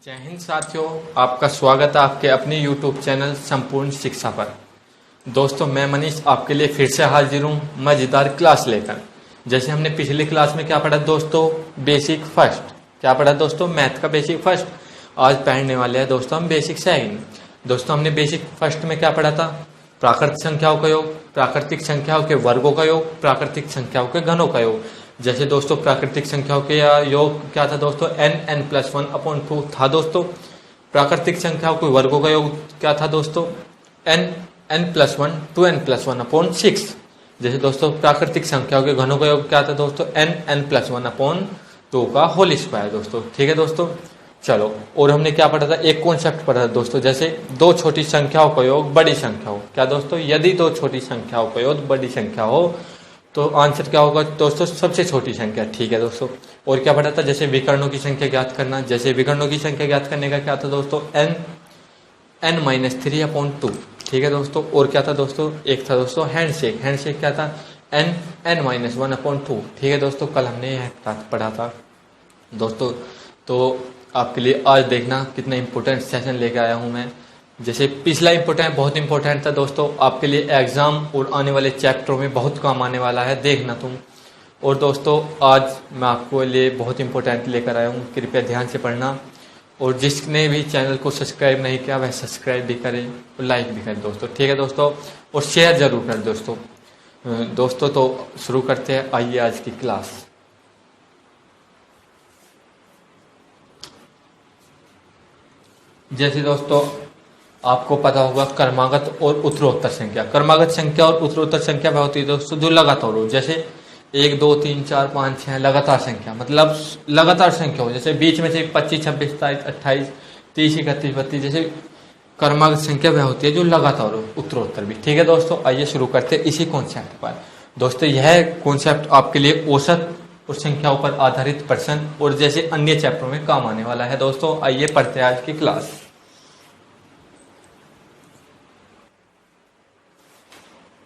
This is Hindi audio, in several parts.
जय हिंद साथियों, आपका स्वागत है आपके अपने YouTube चैनल संपूर्ण शिक्षा पर। दोस्तों, मैं मनीष आपके लिए फिर से हाजिर हूँ मजेदार क्लास लेकर। जैसे हमने पिछली क्लास में क्या पढ़ा दोस्तों, बेसिक फर्स्ट। क्या पढ़ा दोस्तों, मैथ का बेसिक फर्स्ट। आज पढ़ने वाले हैं दोस्तों हम बेसिक सेकंड। दोस्तों, हमने बेसिक फर्स्ट में क्या पढ़ा था, प्राकृतिक संख्याओं का योग, प्राकृतिक संख्याओं के वर्गों का योग, प्राकृतिक संख्याओं के घनों का योग। जैसे दोस्तों प्राकृतिक संख्याओं के योग क्या था दोस्तों, n+1/2 था दोस्तों। प्राकृतिक संख्याओं के वर्गों का योग क्या था दोस्तों, n+1 2n+1/6। जैसे दोस्तों प्राकृतिक संख्याओं के घनों का योग क्या था दोस्तों, n+1/2 का होल स्क्वायर दोस्तों। ठीक है दोस्तों, चलो। और हमने क्या पढ़ा था, एक कॉन्सेप्ट पढ़ा था दोस्तों, जैसे दो छोटी संख्याओं का योग बड़ी संख्या हो। क्या दोस्तों, यदि दो छोटी संख्याओं का योग बड़ी संख्या हो तो आंसर क्या होगा दोस्तों, सबसे छोटी संख्या। ठीक है दोस्तों। और क्या पढ़ा था, जैसे विकर्णों की संख्या ज्ञात करना। जैसे विकर्णों की संख्या ज्ञात करने का क्या था दोस्तों, n-3/2। ठीक है दोस्तों। और क्या था दोस्तों, एक था दोस्तों हैंडशेक। हैंडशेक क्या था, n-1/2। ठीक है दोस्तों, कल हमने यह पढ़ा था दोस्तों। तो आपके लिए आज देखना कितना इंपॉर्टेंट सेशन लेके आया हूं मैं। जैसे पिछला बहुत इंपॉर्टेंट था दोस्तों, आपके लिए एग्जाम और आने वाले चैप्टरों में बहुत काम आने वाला है, देखना तुम। और दोस्तों, आज मैं आपको लिए बहुत इंपॉर्टेंट लेकर आया हूँ, कृपया ध्यान से पढ़ना। और जिसने भी चैनल को सब्सक्राइब नहीं किया वह सब्सक्राइब भी करें और लाइक भी करें दोस्तों। ठीक है दोस्तों, और शेयर जरूर करें दोस्तों। दोस्तों, तो शुरू करते हैं, आइए आज की क्लास। जैसे दोस्तों आपको पता होगा क्रमागत और उत्तरोत्तर संख्या। क्रमागत संख्या और उत्तरोत्तर संख्या वह होती है दोस्तों जो लगातार हो। जैसे 1 2 3 4 5 6 लगातार संख्या, मतलब लगातार संख्या हो। जैसे बीच में से 25 26 27 28 30 31 32, जैसे क्रमागत संख्या वह होती है जो लगातार हो, उत्तरोत्तर भी। ठीक है दोस्तों, आइए शुरू करते हैं इसी कॉन्सेप्ट पर। दोस्तों, यह कॉन्सेप्ट आपके लिए औसत और संख्याओं पर आधारित प्रश्न और जैसे अन्य चैप्टरों में काम आने वाला है दोस्तों। आइए पढ़ते हैं आज की क्लास।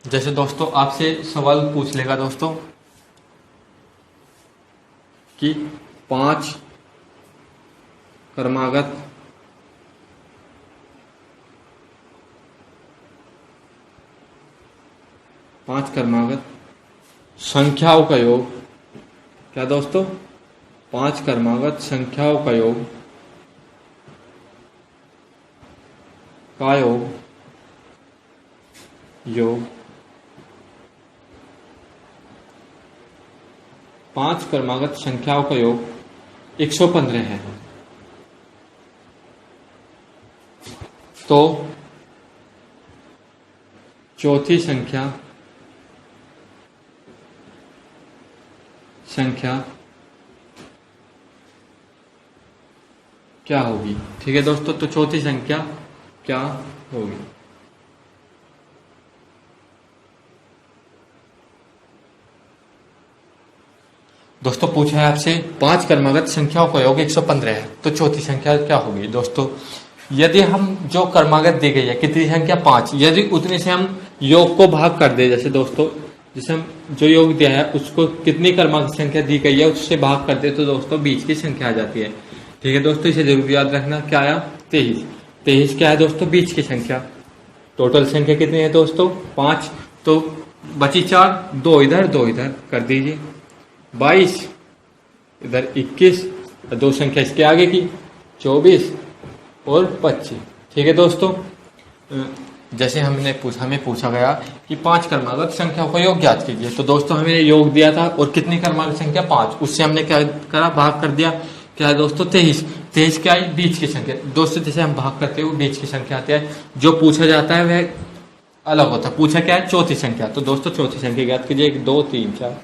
जैसे दोस्तों आपसे सवाल पूछ लेगा दोस्तों कि 5 क्रमागत संख्याओं का योग। क्या दोस्तों, 5 क्रमागत संख्याओं का योग 5 क्रमागत संख्याओं का योग 115 है। तो चौथी संख्या क्या होगी। ठीक है दोस्तों, तो चौथी संख्या क्या होगी। दोस्तों पूछा है आपसे 5 क्रमागत संख्याओं का योग 115 है, तो चौथी संख्या क्या होगी। दोस्तों, यदि हम जो क्रमागत दी गई है कितनी संख्या 5, यदि उतने से हम योग को भाग कर दे, जैसे दोस्तों जिसे हम जो योग दिया है उसको कितनी क्रमागत संख्या दी गई है उससे भाग कर दे तो दोस्तों बीच की संख्या आ जाती है। ठीक है दोस्तों, इसे जरूर याद रखना। क्या आया, 23। 23 क्या है दोस्तों, बीच की संख्या। टोटल संख्या कितनी है दोस्तों, 5। तो बची 4, 2 इधर 2 इधर कर दीजिए, 22 इधर 21, 2 संख्या इसके आगे की 24 और 25। ठीक है दोस्तों, जैसे हमें पूछा गया कि 5 क्रमागत संख्याओं का योग ज्ञात कीजिए। तो दोस्तों हमें योग दिया था और कितनी क्रमागत संख्या 5, उससे हमने क्या करा, भाग कर दिया। क्या है दोस्तों, 23। 23 क्या है, बीच की संख्या। दोस्तों जैसे हम भाग करते हैं वो बीच की संख्या आती है, जो पूछा जाता है वह अलग होता है। पूछा क्या है, चौथी संख्या। तो दोस्तों चौथी संख्या ज्ञात कीजिए, 1 2 3 4।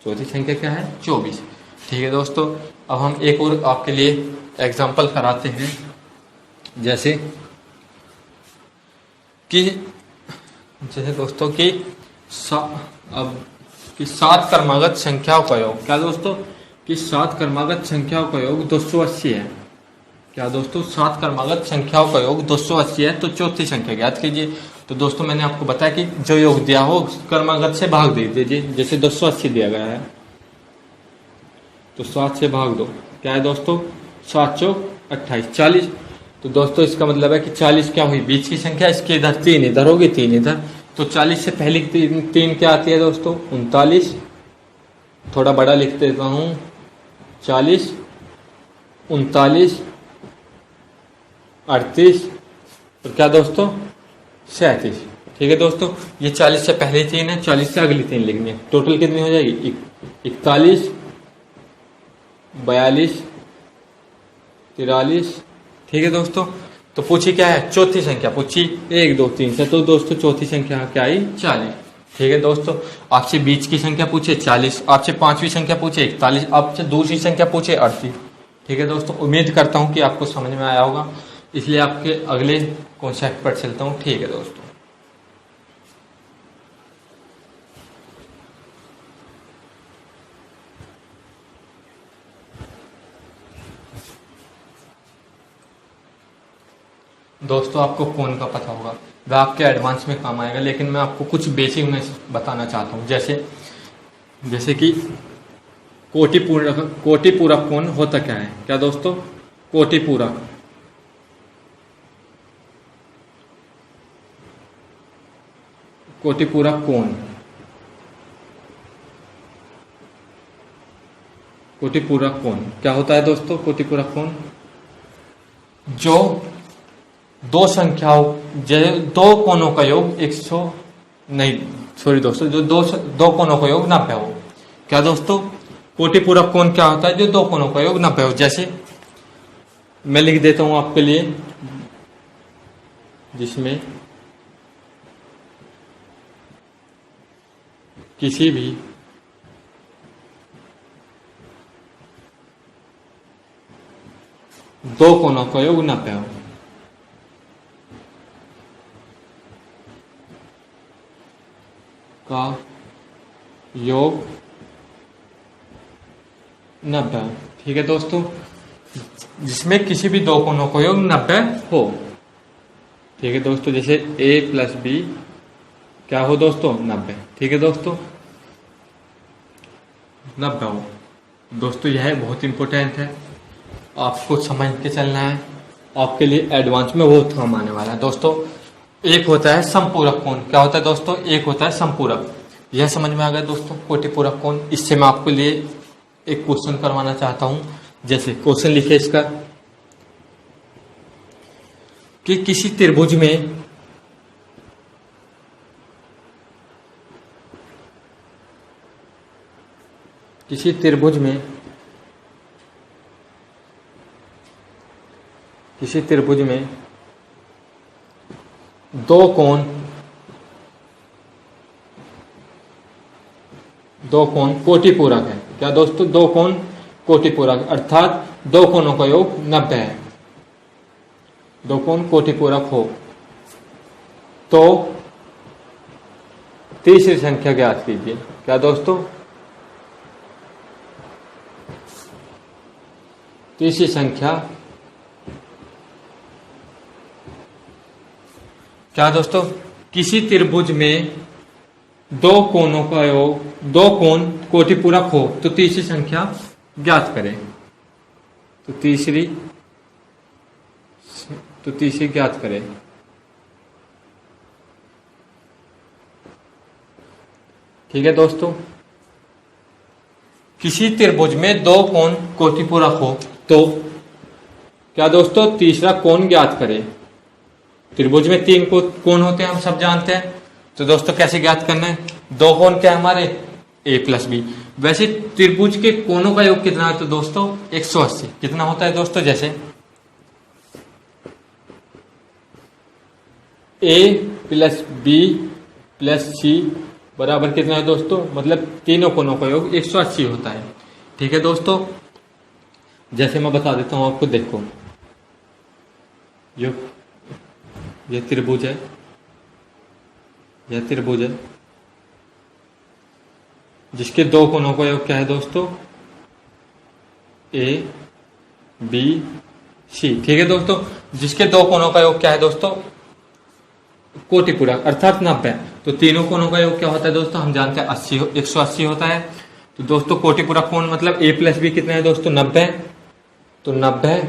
चौथी संख्या क्या है, 24। ठीक है दोस्तों, अब हम एक और आपके लिए एग्जाम्पल कराते हैं। जैसे दोस्तों कि 7 क्रमागत संख्याओं का योग। क्या दोस्तों, कि 7 क्रमागत संख्याओं का योग 280 है। क्या दोस्तों, 7 क्रमागत संख्याओं का योग 280 है, तो चौथी संख्या ज्ञात कीजिए। तो दोस्तों मैंने आपको बताया कि जो योग दिया हो क्रमागत से भाग दे दीजिए। जैसे 280 दिया गया है तो 7 से भाग दो। क्या है दोस्तों, 7 चौक 28, 40। तो दोस्तों इसका मतलब है कि 40 क्या हुई, बीच की संख्या, इसके इधर 3 इधर होगी, 3 इधर, तो 40 से पहले 3 क्या आती है दोस्तों, 39। थोड़ा बड़ा लिख देता हूँ, 40, 39, 38 और क्या दोस्तों, 37। ठीक है दोस्तों, ये 40 से पहले 3 है, 40 से अगली 3 लिखनी है। टोटल कितनी हो जाएगी, 41, 42, 43। ठीक है दोस्तों, तो पूछी क्या है, चौथी संख्या पूछी 1 2 3 से, तो दोस्तों चौथी संख्या क्या आई, 40। ठीक है दोस्तों, आपसे बीच की संख्या पूछे 40, आपसे पांचवी संख्या पूछे 41, आपसे दूसरी संख्या पूछे 38। ठीक है दोस्तों, उम्मीद करता हूँ कि आपको समझ में आया होगा, इसलिए आपके अगले कॉन्सेप्ट पर चलता हूँ। ठीक है दोस्तों, दोस्तों आपको कौन का पता होगा, वह आपके एडवांस में काम आएगा, लेकिन मैं आपको कुछ बेसिक में बताना चाहता हूँ। जैसे कि कोटि पूरक कोण होता क्या है, क्या दोस्तों, कोटि पूरक, कोटि पूरक कोण, कोटि पूरक कोण क्या होता है दोस्तों, कोटि पूरक कोण जो दो संख्याओं, दो कोणों का योग 100 नहीं सॉरी दोस्तों, जो दो कोणों का योग 90 हो। क्या दोस्तों, कोटि पूरक कोण क्या होता है, जो दो कोणों का योग 90 हो। जैसे मैं लिख देता हूं आपके लिए, जिसमें किसी भी दो कोणों का योग 90 हो। का योग 90। ठीक है दोस्तों, जिसमें किसी भी दो कोणों का योग 90 हो। ठीक है दोस्तों, जैसे a प्लस बी क्या हो दोस्तों, 90। ठीक है दोस्तों, 90 हो। दोस्तों यह बहुत इंपॉर्टेंट है, आपको समझ के चलना है, आपके लिए एडवांस में बहुत काम आने वाला है। दोस्तों एक होता है समपूरक कोण, क्या होता है दोस्तों, एक होता है समपूरक। यह समझ में आ गया दोस्तों, कोटि पूरक कोण। इससे मैं आपके लिए एक क्वेश्चन करवाना चाहता हूं। जैसे क्वेश्चन लिखे इसका कि किसी त्रिभुज में दो कोण कोटि पूरक है। क्या दोस्तों, दो कोण कोटि पूरक, अर्थात दो कोणों का योग 90 है, दो कोण कोटि पूरक हो, तो तीसरी संख्या ज्ञात कीजिए। क्या दोस्तों, तीसरी संख्या क्या दोस्तों, किसी त्रिभुज में दो कोणों का योग, दो कोण कोटि पूरक हो, तो तीसरी संख्या ज्ञात करें। तो तीसरी ज्ञात करें। ठीक है दोस्तों, किसी त्रिभुज में दो कोण कोटि पूरक हो, तो क्या दोस्तों, तीसरा कोण ज्ञात करें। त्रिभुज में 3 कोण होते हैं, हम सब जानते हैं। तो दोस्तों कैसे ज्ञात करना है, दो कोण क्या हमारे, a प्लस बी। वैसे त्रिभुज के कोणों का योग कितना है, तो दोस्तों 180। कितना होता है दोस्तों, जैसे a प्लस बी प्लस सी बराबर कितना है दोस्तों, मतलब तीनों कोणों का योग 180 होता है। ठीक है दोस्तों, जैसे मैं बता देता हूं आपको, देखो यह त्रिभुज है, जिसके दो कोणों का योग क्या है दोस्तों, ए बी सी। ठीक है दोस्तों, जिसके दो कोणों का योग क्या है दोस्तों, कोटि पूरक, अर्थात 90। तो तीनों कोणों का योग क्या होता है दोस्तों, हम जानते हैं 180 होता है। तो दोस्तों कोटि पूरक कोण मतलब a प्लस बी कितना है दोस्तों, 90। तो 90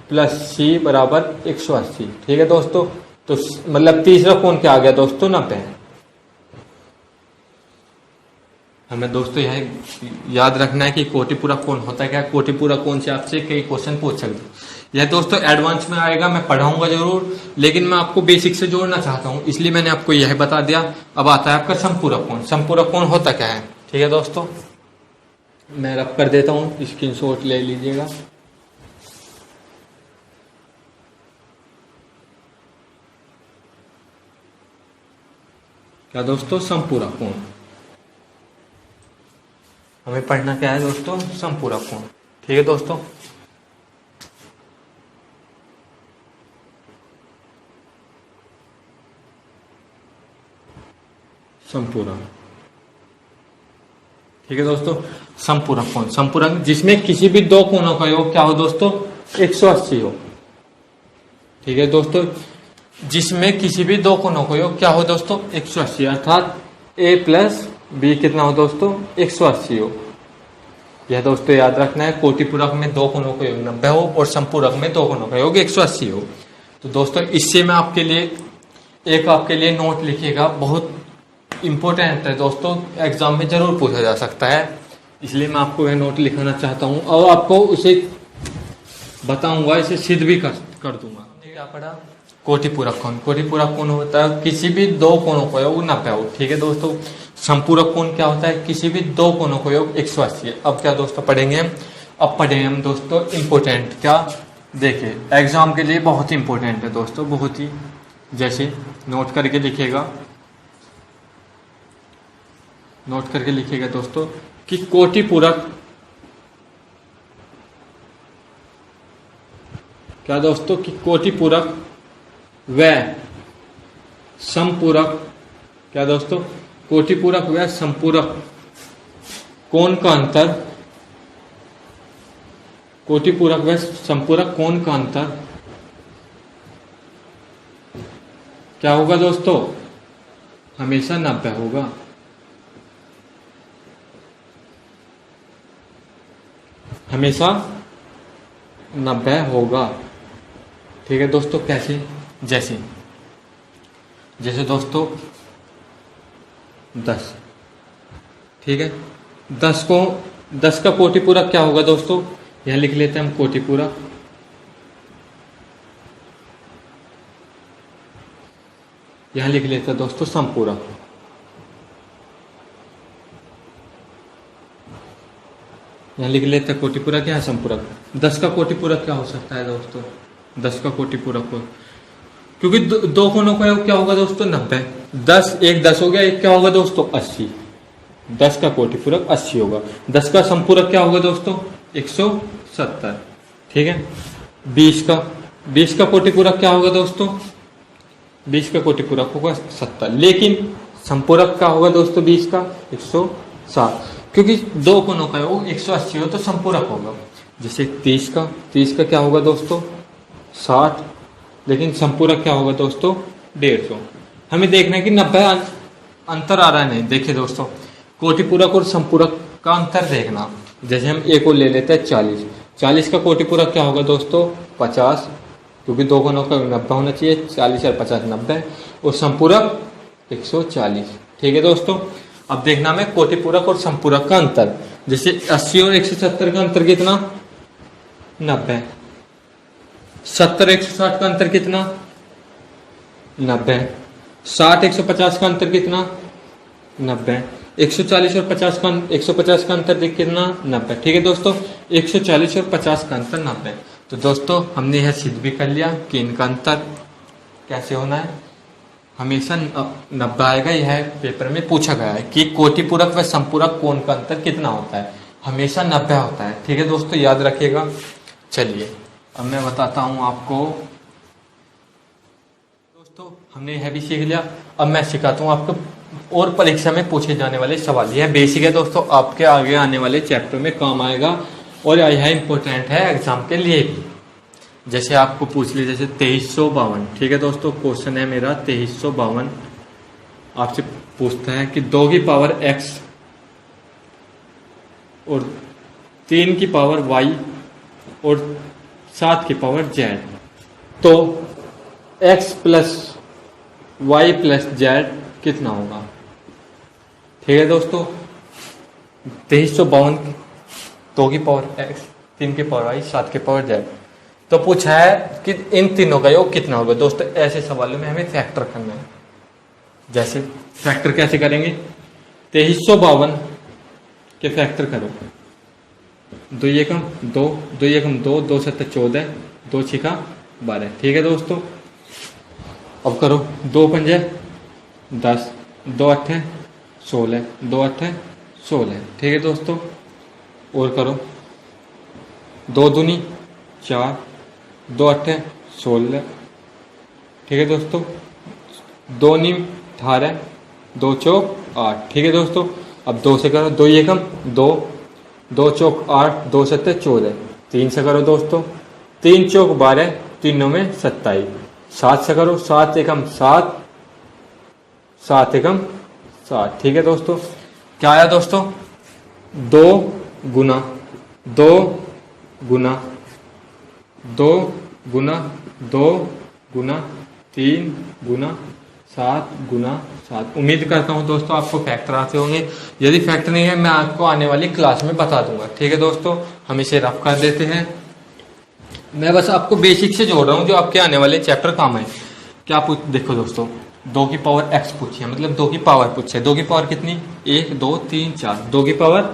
प्लस सी बराबर 180। ठीक है दोस्तों, तो मतलब तीसरा कोण क्या आ गया दोस्तों 90। हमें दोस्तों यह याद रखना है कि कोटिपूरक कोण होता है क्या। कोटिपूरक कोण से आपसे कई क्वेश्चन पूछ सकते हैं। यह दोस्तों एडवांस में आएगा, मैं पढ़ाऊंगा जरूर, लेकिन मैं आपको बेसिक से जोड़ना चाहता हूं, इसलिए मैंने आपको यह बता दिया। अब आता है आपका समपूरक कोण। समपूरक कोण होता क्या है, ठीक है दोस्तों, मैं रब कर देता हूं, स्क्रीनशॉट ले लीजिएगा। क्या दोस्तों, समपूरक कोण। हमें पढ़ना क्या है दोस्तों, समपूरक कोण। ठीक है दोस्तों, समपूरक। ठीक है दोस्तों, समपूरक कोण, समपूरक जिसमें किसी भी दो कोणों का योग क्या हो दोस्तों, 180 हो। ठीक है दोस्तों, जिसमें किसी भी दो कोणों का योग क्या हो दोस्तों, 180, अर्थात a प्लस बी कितना हो दोस्तों, 180 हो। यह दोस्तों याद रखना है, कोटिपूरक में दो कोणों का योग 90 हो और समपूरक में दो कोणों का योग 180 हो। तो दोस्तों इससे मैं आपके लिए नोट लिखिएगा, बहुत इंपॉर्टेंट है दोस्तों, एग्जाम में जरूर पूछा जा सकता है, इसलिए मैं आपको यह नोट लिखाना चाहता हूं और आपको उसे बताऊंगा, इसे सिद्ध भी कर दूंगा। क्या पढ़ा, कोटिपूरक कोण। कोटिपूरक कोण होता है किसी भी दो कोणों का योग 90 हो। ठीक है दोस्तों, समपूरक कोण क्या होता है, किसी भी दो कोणों का योग 180। अब क्या दोस्तों पढ़ेंगे, अब पढ़ेंगे हम दोस्तों इंपॉर्टेंट, क्या देखिए एग्जाम के लिए बहुत इंपॉर्टेंट है दोस्तों, बहुत ही, जैसे नोट करके लिखिएगा, नोट करके लिखिएगा दोस्तों कि कोटिपूरक क्या दोस्तों, कि कोटिपूरक व समपूरक, क्या दोस्तों, कोटिपूरक व समपूरक कोण का अंतर, कोटिपूरक व समपूरक कोण का अंतर क्या होगा दोस्तों, हमेशा 90 होगा। हमेशा 90 होगा। ठीक है दोस्तों, कैसे, जैसे दोस्तों 10, ठीक है, 10 का कोटिपूरक क्या होगा दोस्तों, यहां लिख लेते हैं हम कोटिपूरक, यहां लिख लेते हैं दोस्तों समपूरक। यहां लिख लेते हैं कोटिपूरक, यहाँ समपूरक। 10 का कोटिपूरक क्या हो सकता है दोस्तों, 10 का कोटिपूरक हो, क्योंकि दो कोणों का योग क्या होगा दोस्तों 90। 10 हो गया, एक क्या होगा दोस्तों 80। 10 का कोटिपूरक 80 होगा। 10 का समपूरक क्या होगा दोस्तों 170। ठीक है, 20 का कोटिपूरक क्या होगा दोस्तों, 20 का कोटिपूरक होगा 70, लेकिन समपूरक क्या होगा दोस्तों 20 का 160, क्योंकि दो कोणों का योग 180 हो तो समपूरक होगा। जैसे 30 का क्या होगा दोस्तों 60, लेकिन समपूरक क्या होगा दोस्तों 150। हमें देखना है कि 90 अंतर आ रहा है, नहीं। देखिए दोस्तों, कोटिपूरक और समपूरक का अंतर देखना, जैसे हम एक को ले लेते हैं 40 का कोटिपूरक क्या होगा दोस्तों 50, क्योंकि दो कोणों का 90 होना चाहिए, 40 और 50 90, और समपूरक 140। ठीक है दोस्तों, अब देखना हमें कोटिपूरक और समपूरक का अंतर। जैसे 80 और 170 का अंतर कितना 90, 70 160 का अंतर कितना 90, 60 150 का अंतर कितना 90, 140 और 150 का अंतर कितना 90। ठीक है दोस्तों, 140 और 50 का अंतर 90। तो दोस्तों हमने यह सिद्ध भी कर लिया कि इनका अंतर कैसे होना है, हमेशा 90 आएगा। यह पेपर में पूछा गया है कि कोटिपूरक व समपूरक कोण का अंतर कितना होता है, हमेशा 90 होता है। ठीक है दोस्तों, याद रखिएगा। चलिए अब मैं बताता हूं आपको दोस्तों, हमने यह भी सीख लिया। अब मैं सिखाता हूं आपको और परीक्षा में पूछे जाने वाले सवाल। यह बेसिक है दोस्तों, आपके आगे आने वाले चैप्टर में काम आएगा और यह इंपॉर्टेंट है एग्जाम के लिए भी। जैसे आपको पूछ लीजिए, जैसे 2352, ठीक है दोस्तों, क्वेश्चन है मेरा 2352, आपसे पूछता है कि 2 की पावर x और 3 की पावर y और 7 की पावर z। तो x plus Y plus Z कितना होगा? ठीक है दोस्तों, 2352 2 की पावर x, 3 की पावर y, 7 की पावर z। तो पूछा है कि इन तीनों का योग कितना होगा। दोस्तों ऐसे सवालों में हमें फैक्टर करना है। जैसे फैक्टर कैसे करेंगे? 2352 के फैक्टर करो। 2 एकम 2, 2 एकम 2, 2 7 14, 2 छिका 12। ठीक है दोस्तों, अब करो 2 पंजे 10, 2 अट्ठे 16, 2 अट्ठे 16। ठीक है दोस्तों, और करो 2 दूनी 4, 2 अट्ठे 16। ठीक है दोस्तों, 2 नीम 18, 2 चौक 8। ठीक है दोस्तों, अब 2 से करो, 2 एकम 2, 2 चौक 8, 2 सत्ते 14। 3 से करो दोस्तों, 3 चौक 12, 3 9 में 27। 7 से करो, 7 एकम 7, 7 एकम 7। ठीक है दोस्तों, क्या आया दोस्तों? 2 गुना 2 गुना 2 गुना 2 गुना 3 गुना 7 गुना 7। उम्मीद करता हूं दोस्तों आपको फैक्टर आते होंगे। यदि फैक्टर नहीं है मैं आपको आने वाली क्लास में बता दूंगा। ठीक है दोस्तों, हम इसे रफ कर देते हैं। मैं बस आपको बेसिक से जोड़ रहा हूं जो आपके आने वाले चैप्टर काम है। क्या पूछ, देखो दोस्तों 2 की पावर x पूछी है, मतलब 2 की पावर पूछे। 2 की पावर कितनी? 1 2 3 4, 2 की पावर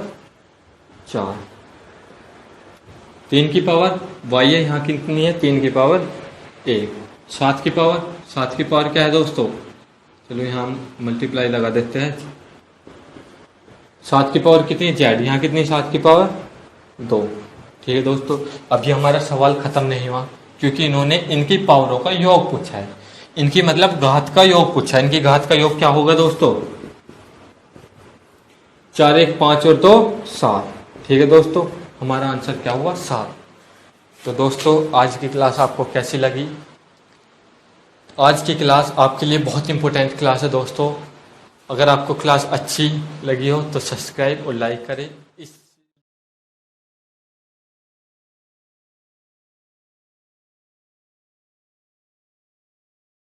4। 3 की पावर y है, यहाँ कितनी है? 3 की पावर 1। 7 की पावर क्या है दोस्तों? चलो यहाँ हम मल्टीप्लाई लगा देते हैं। 7 की पावर कितनी है? z। यहाँ कितनी? 7 की पावर 2। ठीक है दोस्तों, अभी हमारा सवाल खत्म नहीं हुआ, क्योंकि इन्होंने इनकी पावरों का योग पूछा है। इनकी मतलब घात का योग पूछा है। इनकी घात का योग क्या होगा दोस्तों? 4 1 5 और 2 7। ठीक है दोस्तों, हमारा आंसर क्या हुआ? 7। तो दोस्तों आज की क्लास आपको कैसी लगी? आज की क्लास आपके लिए बहुत इंपॉर्टेंट क्लास है दोस्तों। अगर आपको क्लास अच्छी लगी हो तो सब्सक्राइब और लाइक करें। इस